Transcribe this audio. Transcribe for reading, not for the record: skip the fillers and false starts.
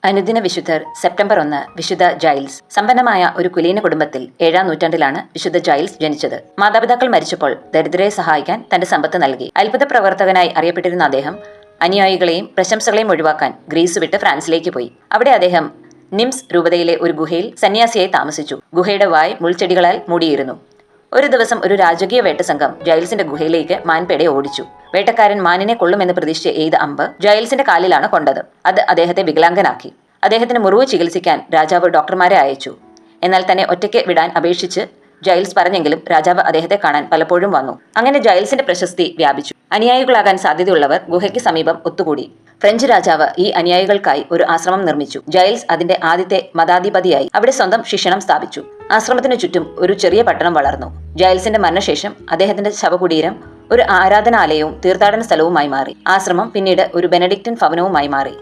അനുദിന വിശുദ്ധർ സെപ്റ്റംബർ 1 വിശുദ്ധ ജൈൽസ്. സമ്പന്നമായ ഒരു കുലീന കുടുംബത്തിൽ 7-ാം നൂറ്റാണ്ടിലാണ് വിശുദ്ധ ജൈൽസ് ജനിച്ചത്. മാതാപിതാക്കൾ മരിച്ചപ്പോൾ ദരിദ്രരെ സഹായിക്കാൻ തന്റെ സമ്പത്ത് നൽകി. അത്ഭുത പ്രവർത്തകനായി അറിയപ്പെട്ടിരുന്ന അദ്ദേഹം അനുയായികളെയും പ്രശംസകളെയും ഒഴിവാക്കാൻ ഗ്രീസ് വിട്ട് ഫ്രാൻസിലേക്ക് പോയി. അവിടെ അദ്ദേഹം നിംസ് രൂപതയിലെ ഒരു ഗുഹയിൽ സന്യാസിയായി താമസിച്ചു. ഗുഹയുടെ വായ് മുൾച്ചെടികളാൽ മൂടിയിരുന്നു. ഒരു ദിവസം ഒരു രാജകീയ വേട്ടസംഘം ജൈൽസിന്റെ ഗുഹയിലേക്ക് മാൻപേടയെ ഓടിച്ചു. വേട്ടക്കാരൻ മാനിനെ കൊള്ളുമെന്ന് പ്രതീക്ഷിച്ച് എയ്ത അമ്പ് ജൈൽസിന്റെ കാലിലാണ് കൊണ്ടത്. അത് അദ്ദേഹത്തെ വികലാംഗനാക്കി. അദ്ദേഹത്തിന് മുറിവ് ചികിത്സിക്കാൻ രാജാവ് ഡോക്ടർമാരെ അയച്ചു. എന്നാൽ തന്നെ ഒറ്റയ്ക്ക് വിടാൻ അപേക്ഷിച്ച് ജൈൽസ് പറഞ്ഞെങ്കിലും രാജാവ് അദ്ദേഹത്തെ കാണാൻ പലപ്പോഴും വന്നു. അങ്ങനെ ജൈൽസിന്റെ പ്രശസ്തി വ്യാപിച്ചു. അനുയായികളാകാൻ സാധ്യതയുള്ളവർ ഗുഹയ്ക്ക് സമീപം ഒത്തുകൂടി. ഫ്രഞ്ച് രാജാവ് ഈ അനുയായികൾക്കായി ഒരു ആശ്രമം നിർമ്മിച്ചു. ജൈൽസ് അതിന്റെ ആദ്യത്തെ മതാധിപതിയായി അവിടെ സ്വന്തം ശിക്ഷണം സ്ഥാപിച്ചു. ആശ്രമത്തിനു ചുറ്റും ഒരു ചെറിയ പട്ടണം വളർന്നു. ജൈൽസിന്റെ മരണശേഷം അദ്ദേഹത്തിന്റെ ശവകുടീരം ഒരു ആരാധനാലയവും തീർത്ഥാടന സ്ഥലവുമായി മാറി. ആശ്രമം പിന്നീട് ഒരു ബെനഡിക്റ്റൻ ഭവനവുമായി മാറി.